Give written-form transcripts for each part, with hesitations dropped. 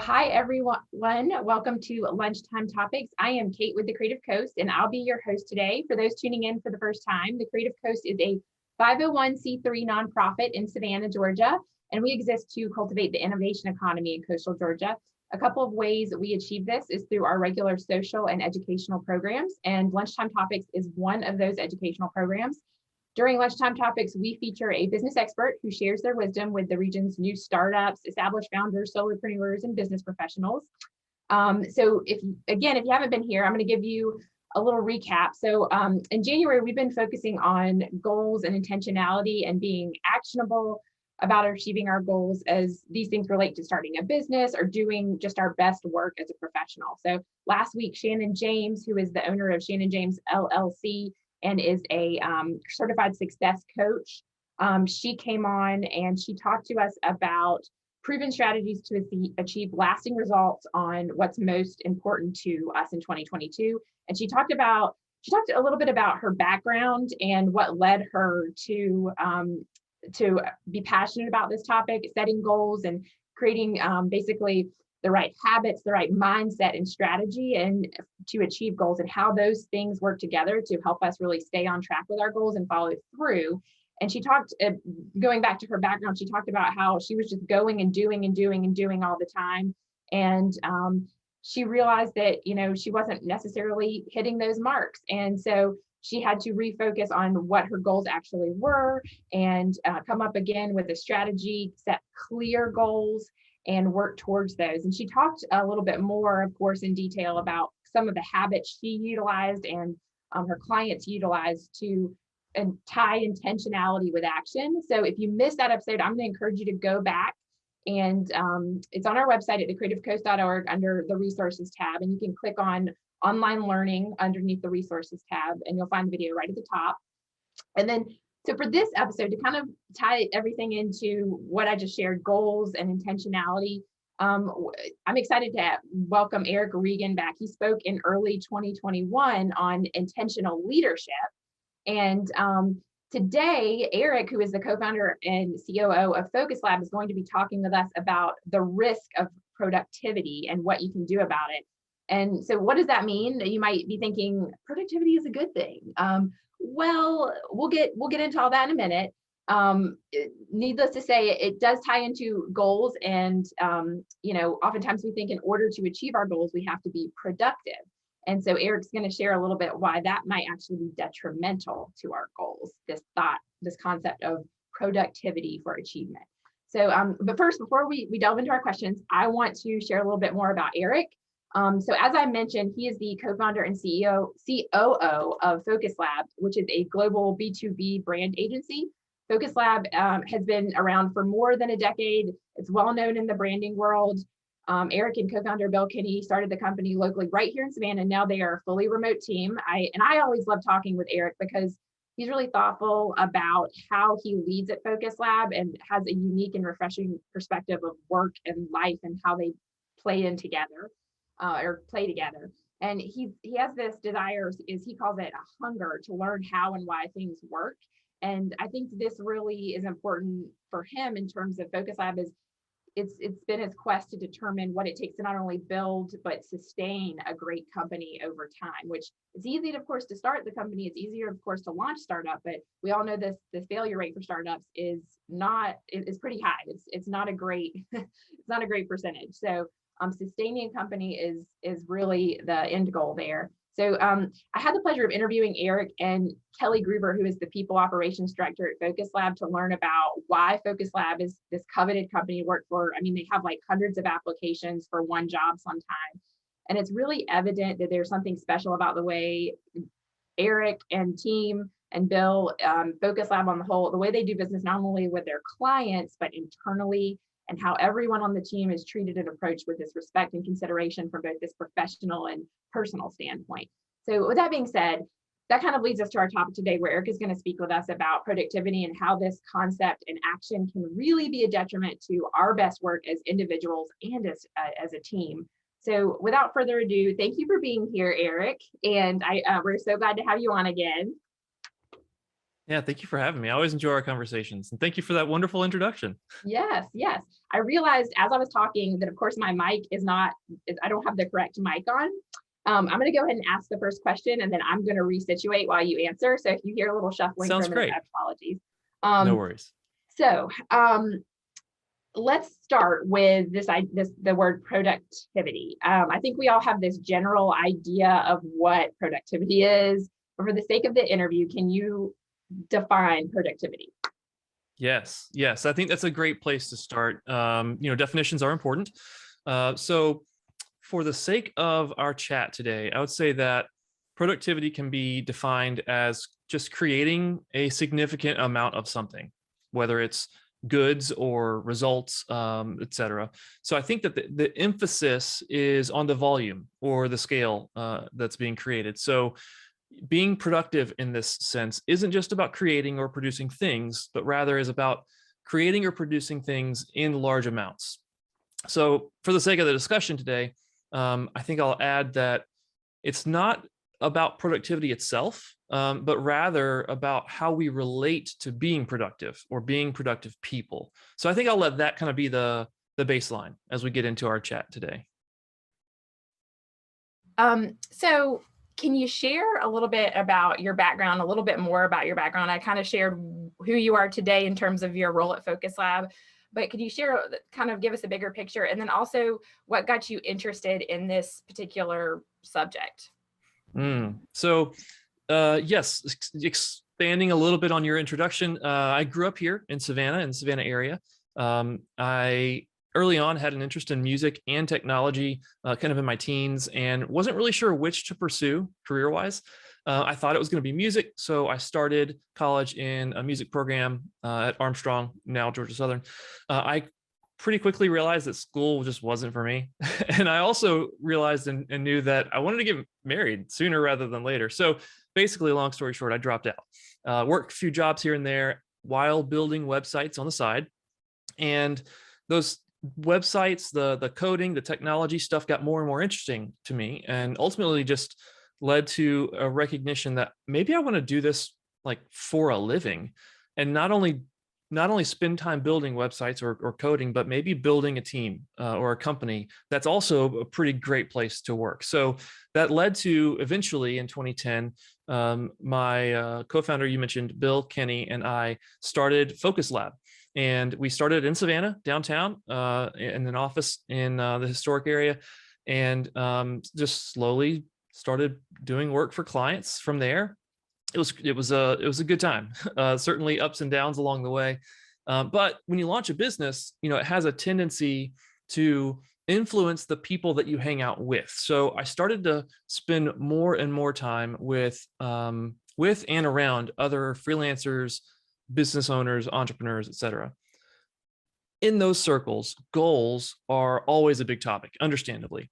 Hi everyone. Welcome to Lunchtime Topics. I am Kate with the Creative Coast, and I'll be your host today. For those tuning in for the first time, the Creative Coast is a 501c3 nonprofit in Savannah, Georgia, and we exist to cultivate the innovation economy in coastal Georgia. A couple of ways that we achieve this is through our regular social and educational programs, and Lunchtime Topics is one of those educational programs. During Lunchtime Topics, we feature a business expert who shares their wisdom with the region's new startups, established founders, solopreneurs, and business professionals. So if you haven't been here, I'm going to give you a little recap. So in January, we've been focusing on goals and intentionality and being actionable about achieving our goals as these things relate to starting a business or doing just our best work as a professional. So last week, Shannon James, who is the owner of Shannon James LLC, and is a certified success coach. She came on and she talked to us about proven strategies to achieve lasting results on what's most important to us in 2022. And she talked a little bit about her background and what led her to be passionate about this topic, setting goals and creating basically the right habits, the right mindset and strategy, and to achieve goals, and how those things work together to help us really stay on track with our goals and follow through. And she talked, going back to her background, she talked about how she was just going and doing all the time. And she realized that, she wasn't necessarily hitting those marks. And so she had to refocus on what her goals actually were and come up again with a strategy, set clear goals, and work towards those. And she talked a little bit more, of course, in detail about some of the habits she utilized and her clients utilized to tie intentionality with action. So if you missed that episode, I'm going to encourage you to go back, and it's on our website at thecreativecoast.org under the resources tab, and you can click on online learning underneath the resources tab, and you'll find the video right at the top. And then so for this episode, to kind of tie everything into what I just shared, goals and intentionality, I'm excited to welcome Erik Reagan back. He spoke in early 2021 on intentional leadership. And today, Erik, who is the co-founder and COO of Focus Lab, is going to be talking with us about the risk of productivity and what you can do about it. And so what does that mean? You might be thinking productivity is a good thing. Well, we'll get into all that in a minute. Needless to say, it does tie into goals, and oftentimes we think in order to achieve our goals, we have to be productive. And so Erik's going to share a little bit why that might actually be detrimental to our goals. This concept of productivity for achievement. So, but first, before we delve into our questions, I want to share a little bit more about Erik. So as I mentioned, he is the co-founder and COO of Focus Lab, which is a global B2B brand agency. Focus Lab has been around for more than a decade. It's well known in the branding world. Erik and co-founder Bill Kinney started the company locally right here in Savannah, and now they are a fully remote team. I always love talking with Erik because he's really thoughtful about how he leads at Focus Lab and has a unique and refreshing perspective of work and life and how they play together. And he has this desire, is he calls it a hunger, to learn how and why things work. And I think this really is important for him in terms of Focus Lab. Is it's been his quest to determine what it takes to not only build but sustain a great company over time, which it's easy, of course, to start the company. It's easier, of course, to launch startup, but we all know the failure rate for startups is pretty high. It's not a great it's not a great percentage. So sustaining a company is really the end goal there. So I had the pleasure of interviewing Erik and Kelly Gruber, who is the People Operations Director at Focus Lab, to learn about why Focus Lab is this coveted company to work for. I mean, they have like hundreds of applications for one job sometimes. And it's really evident that there's something special about the way Erik and team and Bill, Focus Lab on the whole, the way they do business, not only with their clients, but internally, and how everyone on the team is treated and approached with this respect and consideration from both this professional and personal standpoint. So with that being said, that kind of leads us to our topic today, where Erik is going to speak with us about productivity and how this concept and action can really be a detriment to our best work as individuals and as a team. So without further ado, thank you for being here, Erik. And we're so glad to have you on again. Yeah, thank you for having me. I always enjoy our conversations, and thank you for that wonderful introduction. Yes, yes. I realized as I was talking that, of course, my mic is not, I don't have the correct mic on. I'm going to go ahead and ask the first question, and then I'm going to resituate while you answer. So if you hear a little shuffling Sounds from it, great. apologies. No Um, worries. so let's start with the word productivity. I think we all have this general idea of what productivity is, but for the sake of the interview, can you define productivity? Yes. I think that's a great place to start. Definitions are important. So, for the sake of our chat today, I would say that productivity can be defined as just creating a significant amount of something, whether it's goods or results, etc. So, I think that the emphasis is on the volume or the scale that's being created. So, being productive in this sense isn't just about creating or producing things, but rather is about creating or producing things in large amounts. So, for the sake of the discussion today, I think I'll add that it's not about productivity itself, but rather about how we relate to being productive or being productive people. So, I think I'll let that kind of be the baseline as we get into our chat today. So can you share a little bit about your background, a little bit more about your background? I kind of shared who you are today in terms of your role at Focus Lab, but could you share, kind of give us a bigger picture, and then also what got you interested in this particular subject? Yes, expanding a little bit on your introduction, I grew up here in the Savannah area. I early on had an interest in music and technology, kind of in my teens, and wasn't really sure which to pursue career-wise. I thought it was going to be music, so I started college in a music program at Armstrong, now Georgia Southern. I pretty quickly realized that school just wasn't for me. And I also realized and knew that I wanted to get married sooner rather than later. So basically, long story short, I dropped out. Worked a few jobs here and there while building websites on the side. And those websites, the coding, the technology stuff got more and more interesting to me, and ultimately just led to a recognition that maybe I want to do this like for a living, and not only spend time building websites or coding, but maybe building a team or a company that's also a pretty great place to work. So that led to eventually in 2010, my co-founder you mentioned, Bill Kenny, and I started Focus Lab. And we started in Savannah, downtown, in an office in the historic area, and just slowly started doing work for clients from there. It was a good time. Certainly ups and downs along the way, but when you launch a business, it has a tendency to influence the people that you hang out with. So I started to spend more and more time with and around other freelancers, business owners, entrepreneurs, etc. In those circles, goals are always a big topic, understandably.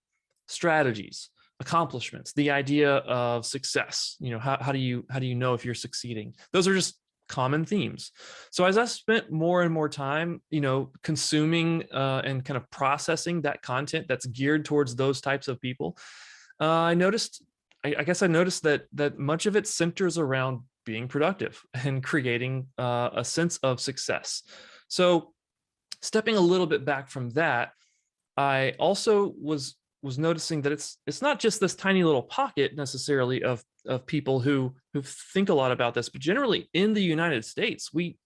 Strategies, accomplishments, the idea of success. How do you know if you're succeeding? Those are just common themes. So as I spent more and more time, consuming and kind of processing that content that's geared towards those types of people, I noticed. I guess I noticed that much of it centers around being productive and creating a sense of success. So stepping a little bit back from that, I also was noticing that it's not just this tiny little pocket necessarily of people who think a lot about this, but generally in the United States, we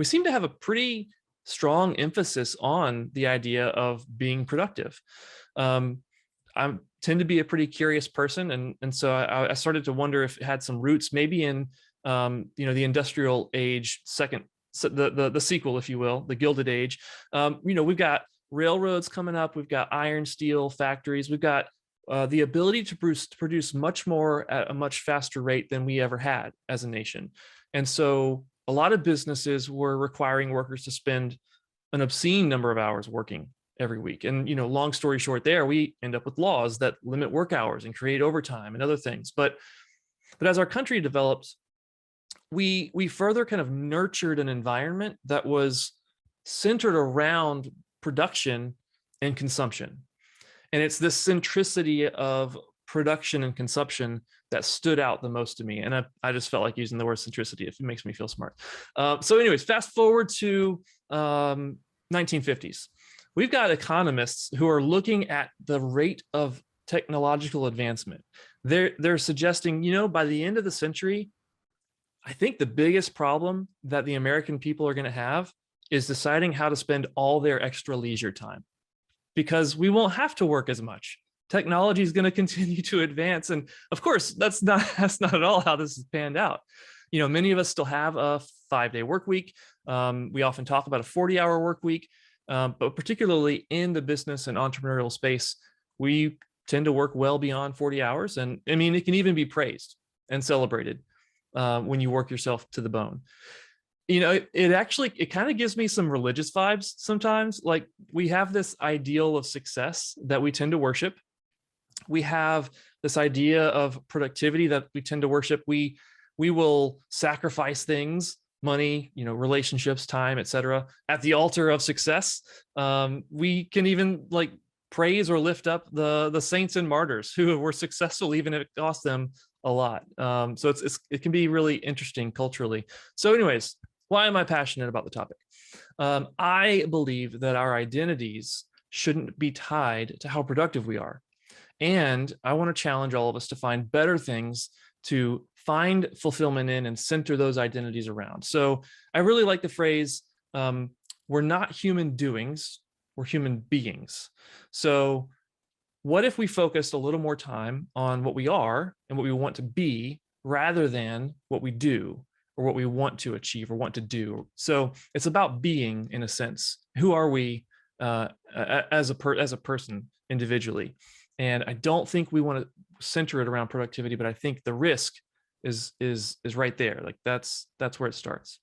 seem to have a pretty strong emphasis on the idea of being productive. I tend to be a pretty curious person, and so I started to wonder if it had some roots, maybe in the industrial age, second, so the sequel, if you will, the Gilded Age. We've got railroads coming up, we've got iron steel factories, we've got the ability to produce much more at a much faster rate than we ever had as a nation. And so a lot of businesses were requiring workers to spend an obscene number of hours working every week. And long story short, there we end up with laws that limit work hours and create overtime and other things. But as our country developed, we further kind of nurtured an environment that was centered around production and consumption. And it's this centricity of production and consumption that stood out the most to me. And I just felt like using the word centricity if it makes me feel smart. So anyways, fast forward to 1950s. We've got economists who are looking at the rate of technological advancement. They're suggesting, by the end of the century, I think the biggest problem that the American people are going to have is deciding how to spend all their extra leisure time, because we won't have to work as much. Technology is going to continue to advance. And of course, that's not at all how this has panned out. Many of us still have a 5-day work week. We often talk about a 40-hour work week, but particularly in the business and entrepreneurial space, we tend to work well beyond 40 hours. And I mean, it can even be praised and celebrated when you work yourself to the bone. It kind of gives me some religious vibes sometimes. Like, we have this ideal of success that we tend to worship. We have this idea of productivity that we tend to worship. We will sacrifice things, money, relationships, time, etc., at the altar of success. We can even praise or lift up the saints and martyrs who were successful, even if it cost them a lot. So it can be really interesting culturally. So anyways, why am I passionate about the topic? I believe that our identities shouldn't be tied to how productive we are. And I want to challenge all of us to find better things to find fulfillment in and center those identities around. So I really like the phrase, we're not human doings, we're human beings. So what if we focused a little more time on what we are and what we want to be, rather than what we do or what we want to achieve or want to do? So it's about being, in a sense. Who are we as a person individually? And I don't think we want to center it around productivity, but I think the risk is right there. Like, that's where it starts.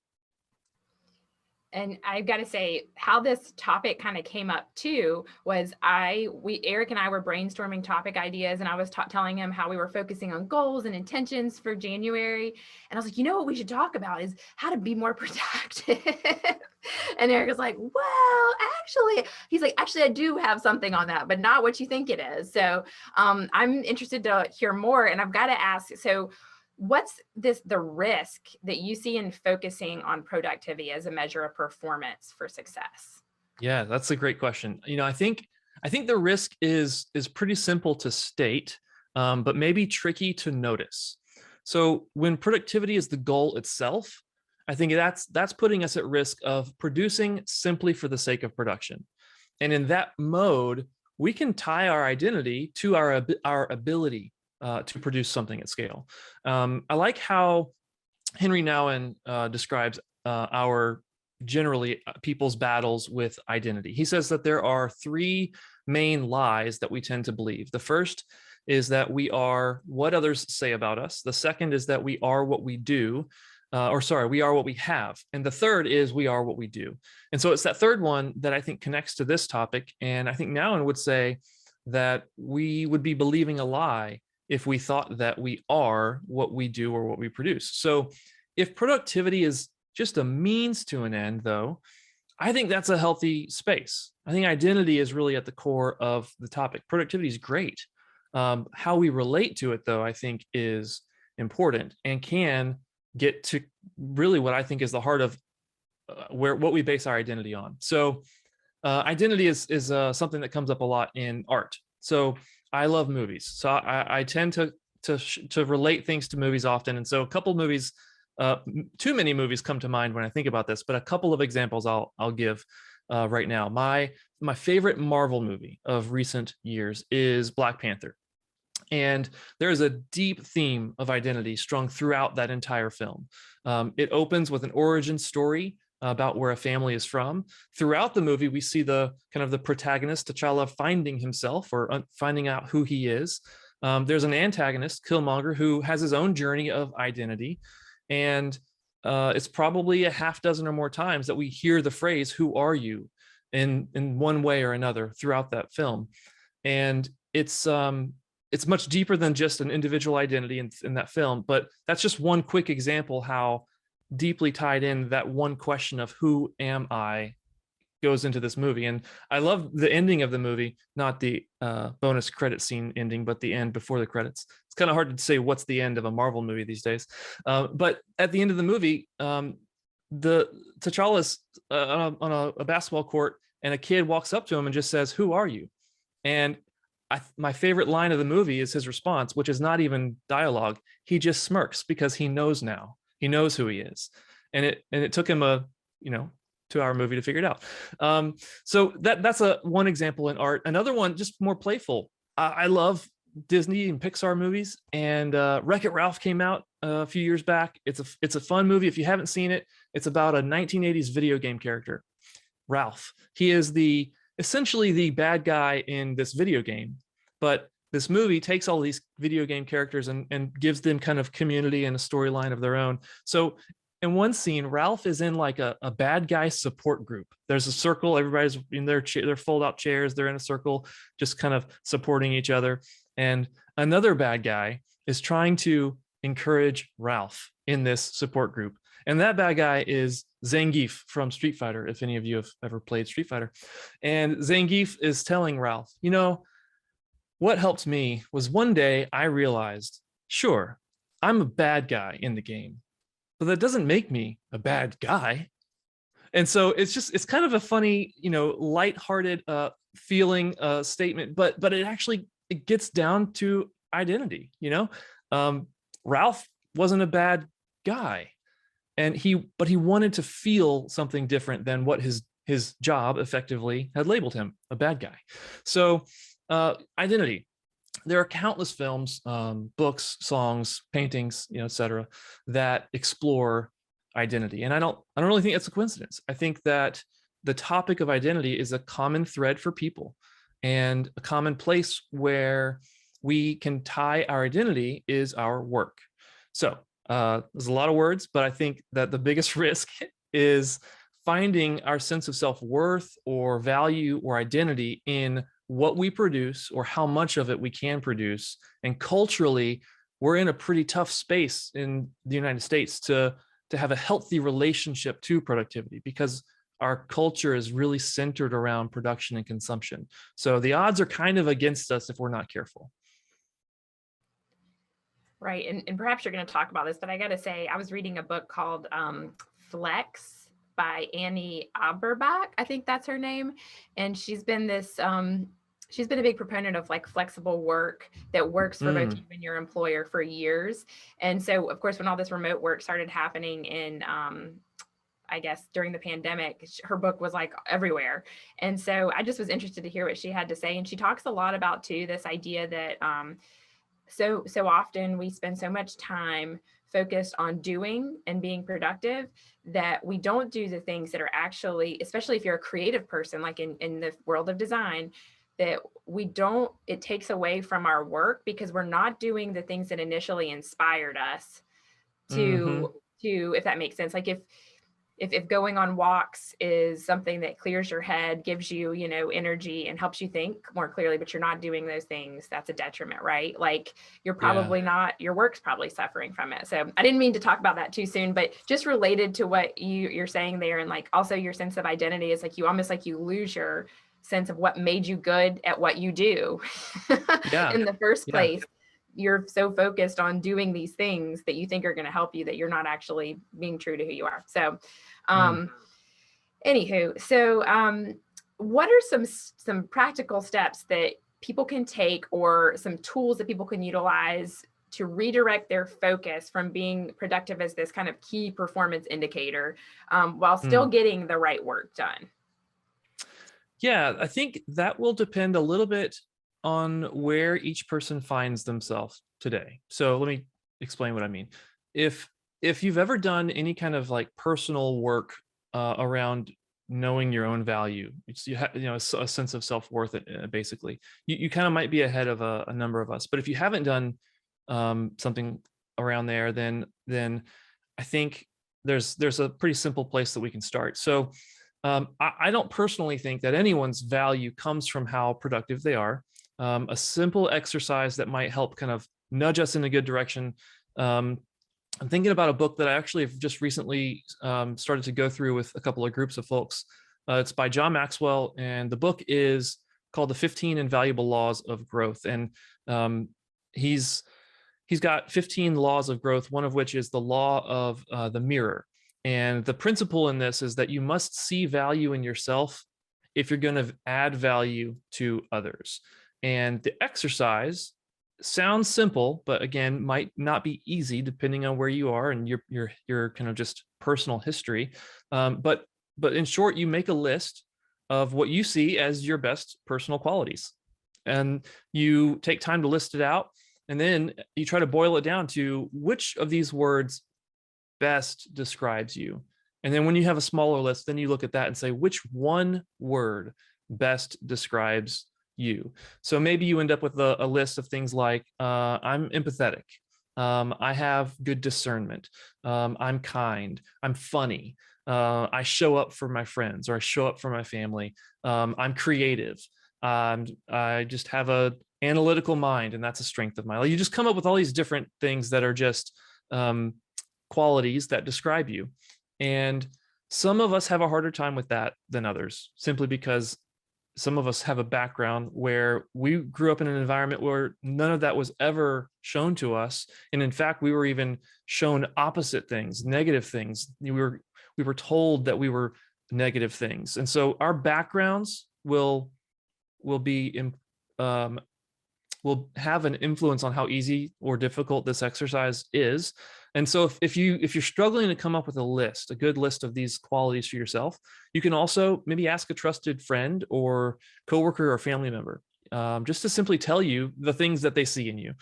And I've got to say, how this topic kind of came up too was Erik and I were brainstorming topic ideas, and I was telling him how we were focusing on goals and intentions for January. And I was like, what we should talk about is how to be more productive. And Erik was like, well, he's like, actually, I do have something on that, but not what you think it is. So I'm interested to hear more. And I've got to ask, so what's the risk that you see in focusing on productivity as a measure of performance for success? Yeah, that's a great question. I think the risk is pretty simple to state, but maybe tricky to notice. So when productivity is the goal itself, I think that's putting us at risk of producing simply for the sake of production. And in that mode, we can tie our identity to our ability to produce something at scale. I like how Henry Nouwen describes our generally people's battles with identity. He says that there are 3 main lies that we tend to believe. The first is that we are what others say about us. The second is that we are what we do. We are what we have. And the third is we are what we do. And so it's that third one that I think connects to this topic. And I think Nouwen would say that we would be believing a lie if we thought that we are what we do or what we produce. So if productivity is just a means to an end, though, I think that's a healthy space. I think identity is really at the core of the topic. Productivity is great. How we relate to it, though, I think is important and can get to really what I think is the heart of what we base our identity on. So identity is something that comes up a lot in art. So I love movies. So I tend to relate things to movies often. And so a couple movies, too many movies come to mind when I think about this, but a couple of examples I'll give right now. My favorite Marvel movie of recent years is Black Panther. And there is a deep theme of identity strung throughout that entire film. It opens with an origin story about where a family is from. Throughout the movie, we see the protagonist, T'Challa, finding himself or finding out who he is. There's an antagonist, Killmonger, who has his own journey of identity. And it's probably a half dozen or more times that we hear the phrase, "Who are you?" in one way or another throughout that film. And it's much deeper than just an individual identity in that film, but that's just one quick example how deeply tied in that one question of who am I goes into this movie. And I love the ending of the movie, not the bonus credit scene ending, but the end before the credits. It's kind of hard to say what's the end of a Marvel movie these days. But at the end of the movie, the T'Challa's on a basketball court, and a kid walks up to him and just says, "Who are you?" And my favorite line of the movie is his response, which is not even dialogue. He just smirks because he knows now. He knows who he is, and it took him a 2-hour movie to figure it out. So that's one example in art. Another one, just more playful. I love Disney and Pixar movies, and Wreck-It Ralph came out a few years back. It's a fun movie. If you haven't seen it, it's about a 1980s video game character, Ralph. He is essentially the bad guy in this video game, but this movie takes all these video game characters and gives them kind of community and a storyline of their own. So in one scene, Ralph is in like a bad guy support group. There's a circle, everybody's in their fold out chairs, they're in a circle, just kind of supporting each other. And another bad guy is trying to encourage Ralph in this support group. And that bad guy is Zangief from Street Fighter, if any of you have ever played Street Fighter. And Zangief is telling Ralph, what helped me was one day I realized, sure, I'm a bad guy in the game, but that doesn't make me a bad guy. And so it's kind of a funny, lighthearted feeling statement, but it gets down to identity. Ralph wasn't a bad guy, but he wanted to feel something different than what his job effectively had labeled him, a bad guy. So identity. There are countless films, books, songs, paintings, etc., that explore identity. And I don't really think it's a coincidence. I think that the topic of identity is a common thread for people, and a common place where we can tie our identity is our work. So there's a lot of words, but I think that the biggest risk is finding our sense of self-worth or value or identity in what we produce or how much of it we can produce. And culturally, we're in a pretty tough space in the United States to have a healthy relationship to productivity, because our culture is really centered around production and consumption. So the odds are kind of against us if we're not careful. Right. And perhaps you're going to talk about this, but I got to say, I was reading a book called Flex by Annie Aberbach. I think that's her name. And she's been a big proponent of like flexible work that works for both you and your employer for years. And so, of course, when all this remote work started happening in, I guess, during the pandemic, her book was like everywhere. And so I just was interested to hear what she had to say. And she talks a lot about, too, this idea that so often we spend so much time focused on doing and being productive that we don't do the things that are actually, especially if you're a creative person, like in the world of design, that it takes away from our work because we're not doing the things that initially inspired us to, if that makes sense. Like if going on walks is something that clears your head, gives you, energy and helps you think more clearly, but you're not doing those things, that's a detriment, right? Like you're probably not, your work's probably suffering from it. So I didn't mean to talk about that too soon, but just related to what you're saying there. And like also your sense of identity is like you lose your sense of what made you good at what you do in the first place. You're so focused on doing these things that you think are going to help you that you're not actually being true to who you are. So anywho, so what are some practical steps that people can take, or some tools that people can utilize to redirect their focus from being productive as this kind of key performance indicator while still getting the right work done? Yeah, I think that will depend a little bit on where each person finds themselves today. So let me explain what I mean. If you've ever done any kind of like personal work around knowing your own value, you have a sense of self-worth, basically, you kind of might be ahead of a number of us. But if you haven't done something around there, then I think there's a pretty simple place that we can start. So I don't personally think that anyone's value comes from how productive they are. A simple exercise that might help kind of nudge us in a good direction. I'm thinking about a book that I actually have just recently started to go through with a couple of groups of folks It's by John Maxwell, and the book is called The 15 Invaluable Laws of Growth. And he's got 15 laws of growth, one of which is the law of the mirror. And the principle in this is that you must see value in yourself if you're going to add value to others. And the exercise sounds simple, but again, might not be easy depending on where you are and your kind of just personal history. But in short, you make a list of what you see as your best personal qualities, and you take time to list it out. And then you try to boil it down to which of these words best describes you. And then when you have a smaller list, then you look at that and say, which one word best describes you? So maybe you end up with a list of things like, I'm empathetic. I have good discernment. I'm kind. I'm funny. I show up for my friends, or I show up for my family. I'm creative. I just have a analytical mind, and that's a strength of mine. You just come up with all these different things that are just qualities that describe you. And some of us have a harder time with that than others, simply because some of us have a background where we grew up in an environment where none of that was ever shown to us. And in fact, we were even shown opposite things, negative things. We were told that we were negative things. And so our backgrounds will have an influence on how easy or difficult this exercise is. And so if you're struggling to come up with a good list of these qualities for yourself, you can also maybe ask a trusted friend or coworker or family member, just to simply tell you the things that they see in you.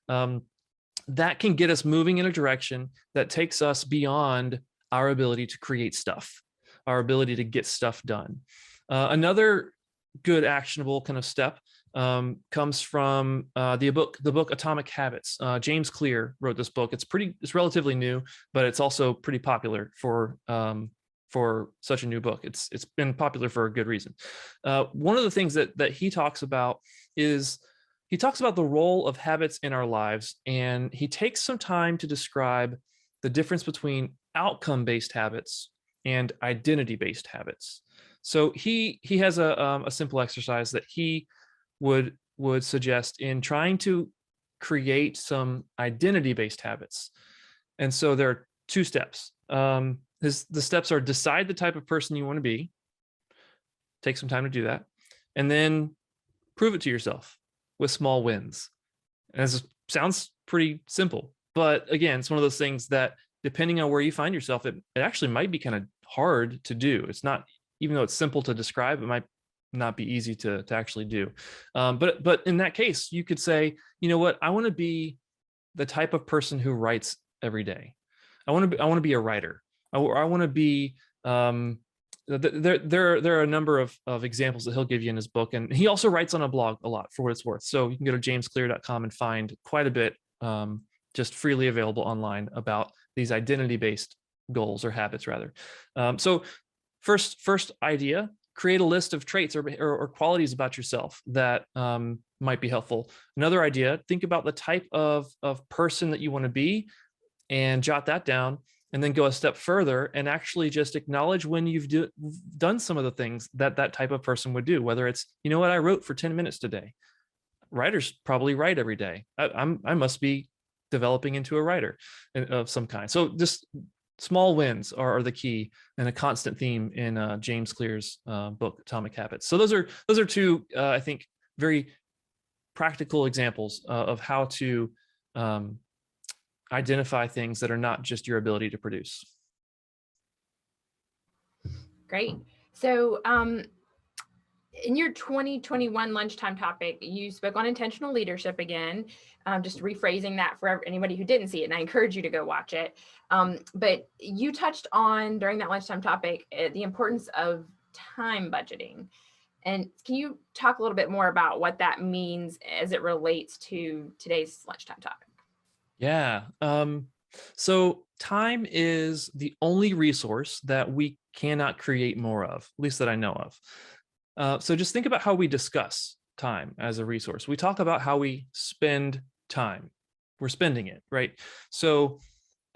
That can get us moving in a direction that takes us beyond our ability to create stuff, our ability to get stuff done. Another good actionable kind of step comes from the book Atomic Habits. James Clear wrote this book. It's relatively new, but it's also pretty popular for such a new book. It's been popular for a good reason. One of the things that he talks about is the role of habits in our lives, and he takes some time to describe the difference between outcome-based habits and identity-based habits. So he has a simple exercise that he would suggest in trying to create some identity-based habits. And so there are two steps. The steps are: decide the type of person you want to be, take some time to do that, and then prove it to yourself with small wins. And this sounds pretty simple, but again, it's one of those things that, depending on where you find yourself, it actually might be kind of hard to do. It's not, even though it's simple to describe, it might not be easy to actually do. But in that case, you could say, you know what, I want to be the type of person who writes every day. I want to be a writer. I want to be, there are a number of examples that he'll give you in his book. And he also writes on a blog a lot, for what it's worth. So you can go to jamesclear.com and find quite a bit just freely available online about these identity-based goals, or habits rather. So first idea: create a list of traits or qualities about yourself that might be helpful. Another idea: think about the type of person that you want to be and jot that down, and then go a step further and actually just acknowledge when you've done some of the things that type of person would do. Whether it's, you know what, I wrote for 10 minutes today. Writers probably write every day. I must be developing into a writer of some kind. So just small wins are the key, and a constant theme in James Clear's book, Atomic Habits. So those are two, I think, very practical examples of how to identify things that are not just your ability to produce. Great. So in your 2021 lunchtime topic, you spoke on intentional leadership again, just rephrasing that for anybody who didn't see it, and I encourage you to go watch it. But you touched on, during that lunchtime topic, the importance of time budgeting. And can you talk a little bit more about what that means as it relates to today's lunchtime topic? Yeah. So time is the only resource that we cannot create more of, at least that I know of. So just think about how we discuss time as a resource. We talk about how we spend time. We're spending it, right? So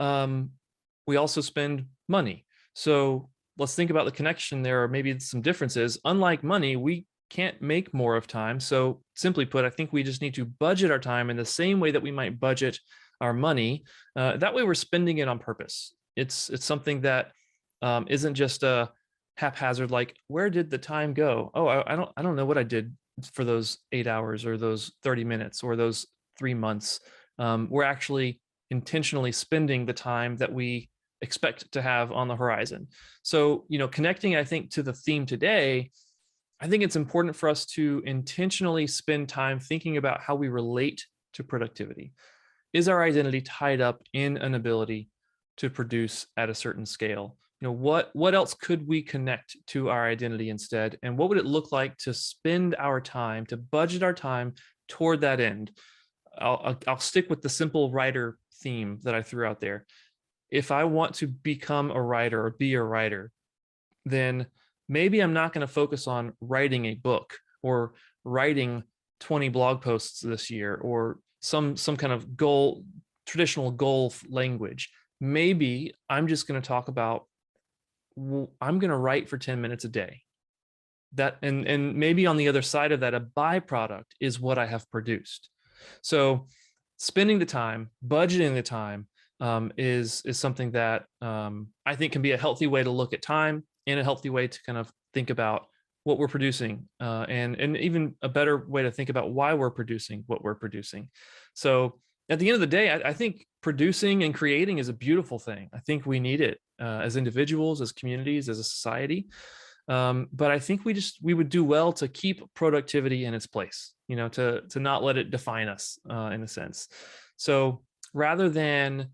we also spend money. So let's think about the connection there, or maybe some differences. Unlike money, we can't make more of time. So simply put, I think we just need to budget our time in the same way that we might budget our money. That way we're spending it on purpose. It's something that isn't just a haphazard, like, where did the time go? Oh, I don't know what I did for those 8 hours or those 30 minutes or those 3 months. We're actually intentionally spending the time that we expect to have on the horizon. So, connecting, I think, to the theme today, I think it's important for us to intentionally spend time thinking about how we relate to productivity. Is our identity tied up in an ability to produce at a certain scale? What else could we connect to our identity instead? And what would it look like to spend our time, to budget our time toward that end? I'll stick with the simple writer theme that I threw out there. If I want to become a writer or be a writer, then maybe I'm not going to focus on writing a book or writing 20 blog posts this year or some kind of traditional goal language. Maybe I'm just going to talk about, I'm going to write for 10 minutes a day. That and maybe on the other side of that, a byproduct is what I have produced. So spending the time, budgeting the time, is something that I think can be a healthy way to look at time and a healthy way to kind of think about what we're producing, and even a better way to think about why we're producing what we're producing. So at the end of the day, I think producing and creating is a beautiful thing. I think we need it as individuals, as communities, as a society. But I think we would do well to keep productivity in its place, to not let it define us in a sense. So rather than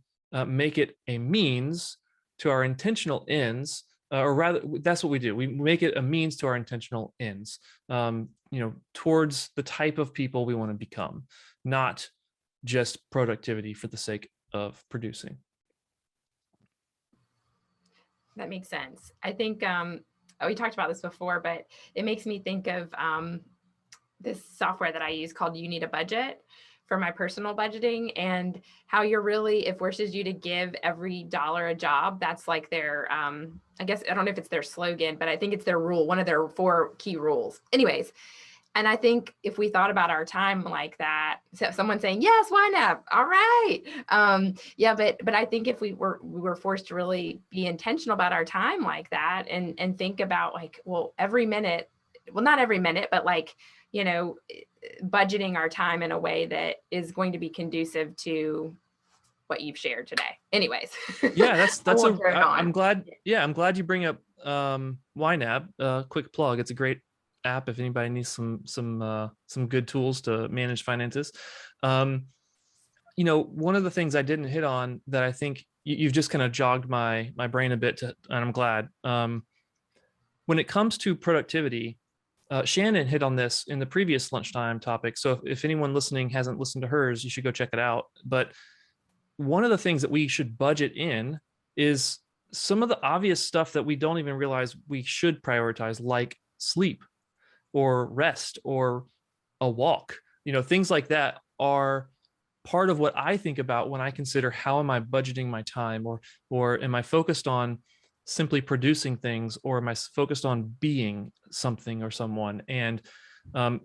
make it a means to our intentional ends, or rather, that's what we do. We make it a means to our intentional ends, towards the type of people we want to become, not just productivity for the sake of producing. That makes sense. I think we talked about this before, but it makes me think of this software that I use called You Need a Budget for my personal budgeting, and how it forces you to give every dollar a job. That's like their, I guess, I don't know if it's their slogan, but I think it's their rule, one of their 4 key rules. Anyways, and I think if we thought about our time like that, so someone saying, yes, why not? All right. Yeah, but I think if we were forced to really be intentional about our time like that, and think about like, well, every minute, well, not every minute, but like, budgeting our time in a way that is going to be conducive to what you've shared today. Anyways. Yeah, I'm glad you bring up YNAB. Quick plug. It's a great app if anybody needs some good tools to manage finances. One of the things I didn't hit on that I think you've just kind of jogged my brain a bit, and I'm glad. When it comes to productivity, Shannon hit on this in the previous lunchtime topic. So if anyone listening hasn't listened to hers, you should go check it out. But one of the things that we should budget in is some of the obvious stuff that we don't even realize we should prioritize, like sleep or rest or a walk. Things like that are part of what I think about when I consider how am I budgeting my time, or am I focused on simply producing things, or am I focused on being something or someone? And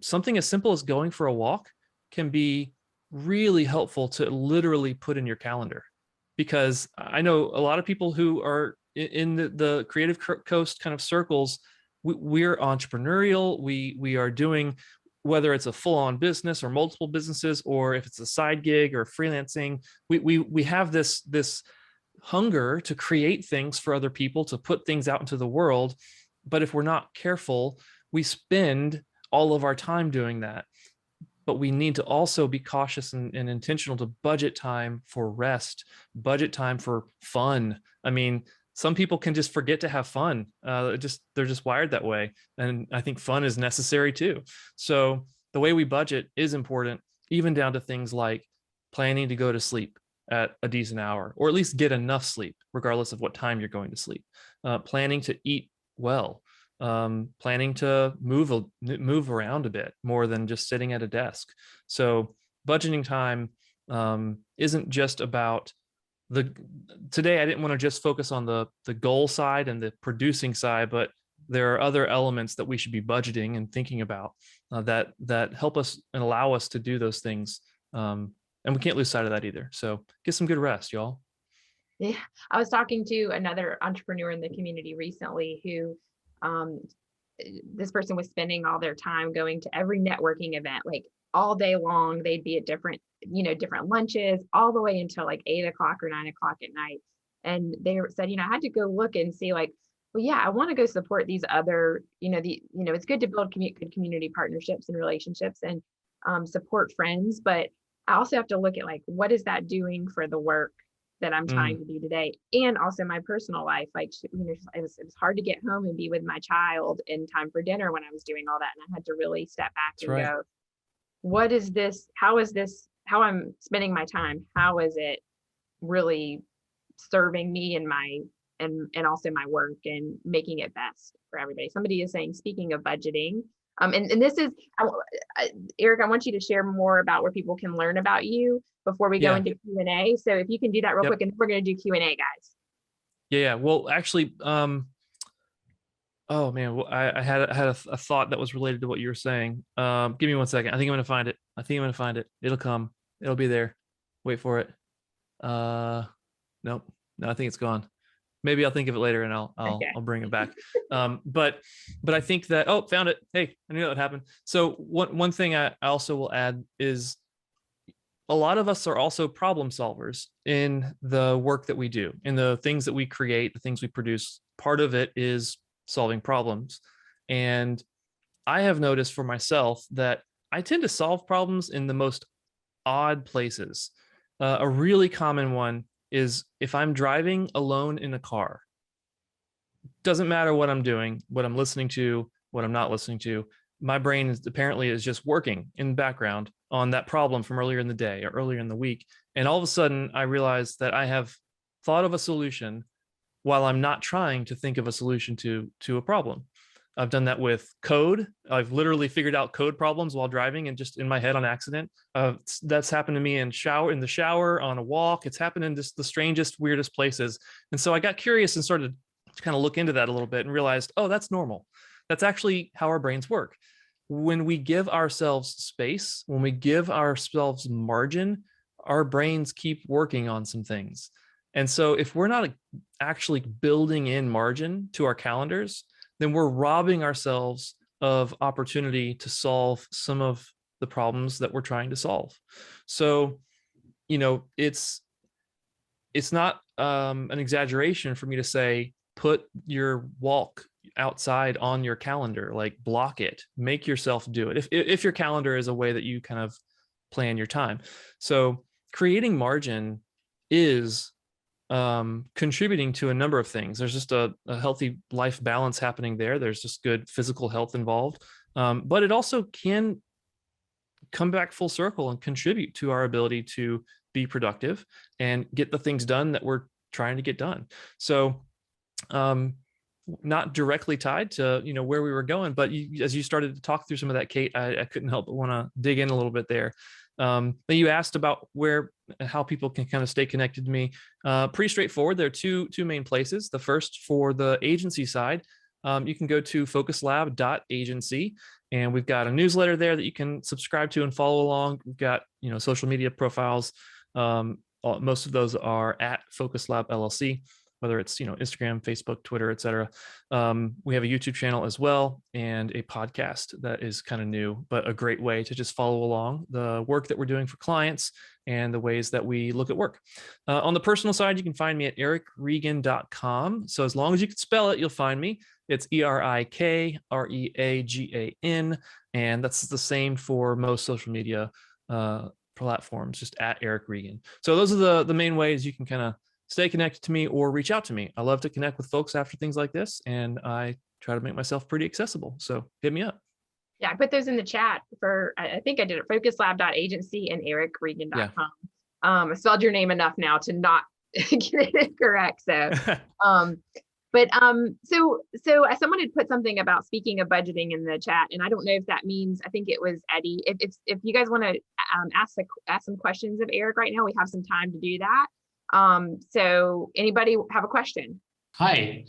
something as simple as going for a walk can be really helpful to literally put in your calendar, because I know a lot of people who are in the Creative Coast kind of circles. We're entrepreneurial. We are doing, whether it's a full-on business or multiple businesses, or if it's a side gig or freelancing, we have this hunger to create things for other people, to put things out into the world. But if we're not careful, we spend all of our time doing that. But we need to also be cautious and intentional to budget time for rest, budget time for fun. I mean, some people can just forget to have fun. They're just wired that way. And I think fun is necessary too. So the way we budget is important, even down to things like planning to go to sleep at a decent hour, or at least get enough sleep, regardless of what time you're going to sleep. Planning to eat well, planning to move around a bit more than just sitting at a desk. So budgeting time isn't just about today I didn't want to just focus on the goal side and the producing side, but there are other elements that we should be budgeting and thinking about that help us and allow us to do those things. And we can't lose sight of that either. So get some good rest, y'all. Yeah, I was talking to another entrepreneur in the community recently who this person was spending all their time going to every networking event, like all day long. They'd be at different lunches all the way until like 8 o'clock or 9 o'clock at night. And they said, I had to go look and see like, well, yeah, I want to go support these other, it's good to build good community partnerships and relationships and support friends. But I also have to look at like, what is that doing for the work that I'm trying to do today? And also my personal life. Like, it was hard to get home and be with my child in time for dinner when I was doing all that. And I had to really step back and go, what is this? How I'm spending my time? How is it really serving me and and also my work and making it best for everybody? Somebody is saying, speaking of budgeting, and this is, Erik, I want you to share more about where people can learn about you before we go into Q&A. So if you can do that real quick, and we're going to do Q&A, guys. Yeah. Well, actually, oh man, I had a thought that was related to what you were saying. Give me 1 second. I think I'm going to find it. It'll come. It'll be there. Wait for it. Nope. No, I think it's gone. Maybe I'll think of it later and I'll bring it back. But I think that, found it. Hey, I knew that would happen. So one thing I also will add is a lot of us are also problem solvers in the work that we do, in the things that we create, the things we produce. Part of it is solving problems. And I have noticed for myself that I tend to solve problems in the most odd places. A really common one is if I'm driving alone in a car. Doesn't matter what I'm doing, what I'm listening to, what I'm not listening to. My brain is just working in the background on that problem from earlier in the day or earlier in the week. And all of a sudden I realize that I have thought of a solution while I'm not trying to think of a solution to a problem. I've done that with code. I've literally figured out code problems while driving and just in my head on accident. That's happened to me in the shower, on a walk. It's happened in just the strangest, weirdest places. And so I got curious and started to kind of look into that a little bit and realized, that's normal. That's actually how our brains work. When we give ourselves space, when we give ourselves margin, our brains keep working on some things. And so if we're not actually building in margin to our calendars, then we're robbing ourselves of opportunity to solve some of the problems that we're trying to solve. So, it's not an exaggeration for me to say, put your walk outside on your calendar, like block it, make yourself do it. If your calendar is a way that you kind of plan your time. So creating margin is contributing to a number of things. There's just a healthy life balance happening there. There's just good physical health involved. But it also can come back full circle and contribute to our ability to be productive and get the things done that we're trying to get done. So not directly tied to, where we were going, but as you started to talk through some of that, Kate, I couldn't help but want to dig in a little bit there. But you asked about how people can kind of stay connected to me. Pretty straightforward. There are two main places. The first, for the agency side, you can go to focuslab.agency, and we've got a newsletter there that you can subscribe to and follow along. We've got, social media profiles. Most of those are at Focus Lab LLC, whether it's, Instagram, Facebook, Twitter, etc. We have a YouTube channel as well, and a podcast that is kind of new, but a great way to just follow along the work that we're doing for clients and the ways that we look at work. On the personal side, you can find me at erikreagan.com. So as long as you can spell it, you'll find me. It's ERIKREAGAN. And that's the same for most social media platforms, just at Erik Reagan. So those are the main ways you can kind of stay connected to me or reach out to me. I love to connect with folks after things like this, and I try to make myself pretty accessible. So hit me up. Yeah, I put those in the chat I think I did it, focuslab.agency and erikreagan.com. Yeah. I spelled your name enough now to not get it correct. So, so someone had put something about speaking of budgeting in the chat, and I don't know if that means, I think it was Eddie. If you guys want to ask some questions of Erik right now, we have some time to do that. So anybody have a question? Hi.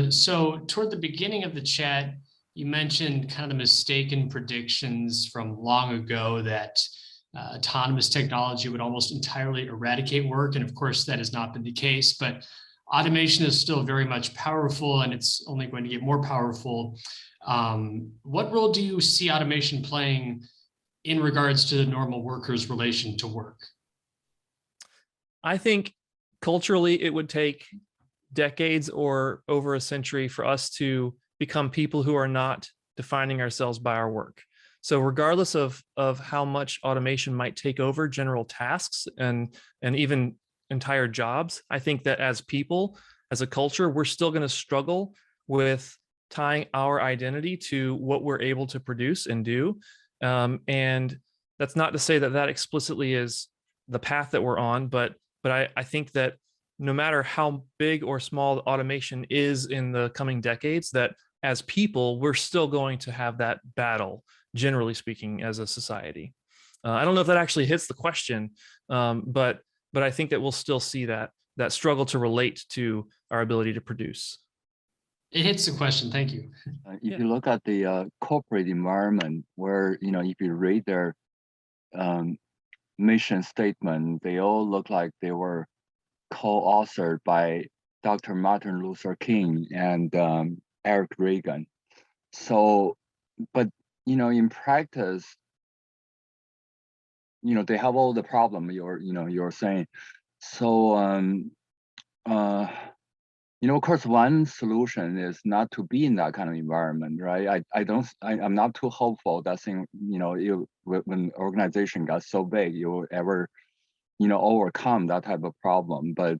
So toward the beginning of the chat, you mentioned kind of the mistaken predictions from long ago that autonomous technology would almost entirely eradicate work. And of course, that has not been the case, but automation is still very much powerful and it's only going to get more powerful. What role do you see automation playing in regards to the normal worker's relation to work? I think culturally it would take decades or over a century for us to become people who are not defining ourselves by our work. So regardless of how much automation might take over general tasks and even entire jobs, I think that as people, as a culture, we're still going to struggle with tying our identity to what we're able to produce and do. And that's not to say that that explicitly is the path that we're on, but I think that no matter how big or small automation is in the coming decades, that as people, we're still going to have that battle, generally speaking, as a society. I don't know if that actually hits the question, but I think that we'll still see that struggle to relate to our ability to produce. It hits the question. Thank you. If you look at the corporate environment, where if you read their mission statement, they all look like they were co-authored by Dr. Martin Luther King and Erik Reagan. So, but in practice, they have all the problem you're saying. So, of course, one solution is not to be in that kind of environment, right? I'm not too hopeful that when organization got so big, you will ever, overcome that type of problem. But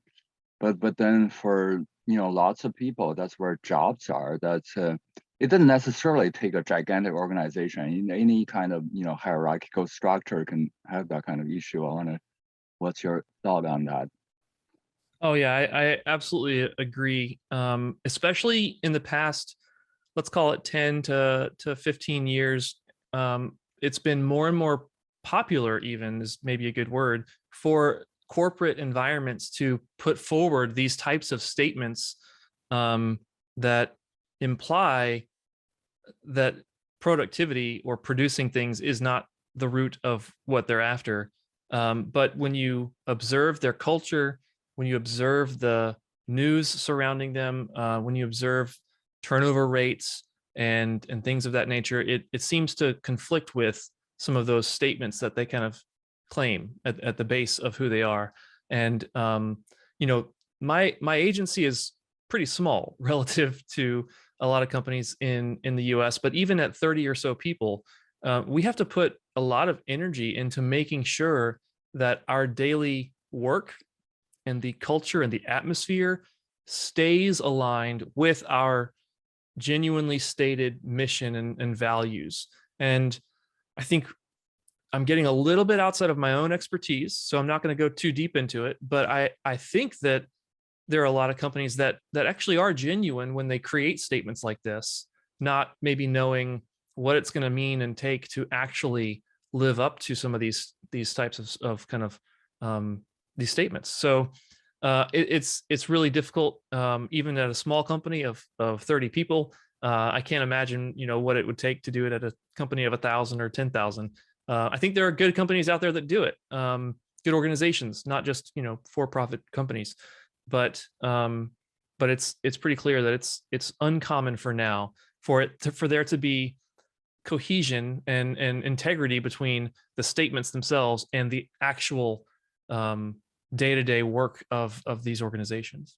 then for, lots of people, that's where jobs are. It doesn't necessarily take a gigantic organization. Any kind of, hierarchical structure can have that kind of issue. What's your thought on that? Oh yeah, I absolutely agree. Especially in the past, let's call it 10 to 15 years, it's been more and more popular, even is maybe a good word, for corporate environments to put forward these types of statements that imply that productivity or producing things is not the root of what they're after. But when you observe their culture, when you observe the news surrounding them, when you observe turnover rates and things of that nature, it seems to conflict with some of those statements that they kind of claim at the base of who they are. And my agency is pretty small relative to a lot of companies in the US, but even at 30 or so people, we have to put a lot of energy into making sure that our daily work and the culture and the atmosphere stays aligned with our genuinely stated mission and values. And I think I'm getting a little bit outside of my own expertise, so I'm not going to go too deep into it, but I think that there are a lot of companies that actually are genuine when they create statements like this, not maybe knowing what it's going to mean and take to actually live up to some of these types of kind of these statements. So it's really difficult, even at a small company of 30 people. I can't imagine what it would take to do it at a company of 1,000 or 10,000. I think there are good companies out there that do it, good organizations, not just for-profit companies. But it's pretty clear that it's uncommon for now for there to be cohesion and integrity between the statements themselves and the actual day-to-day work of these organizations.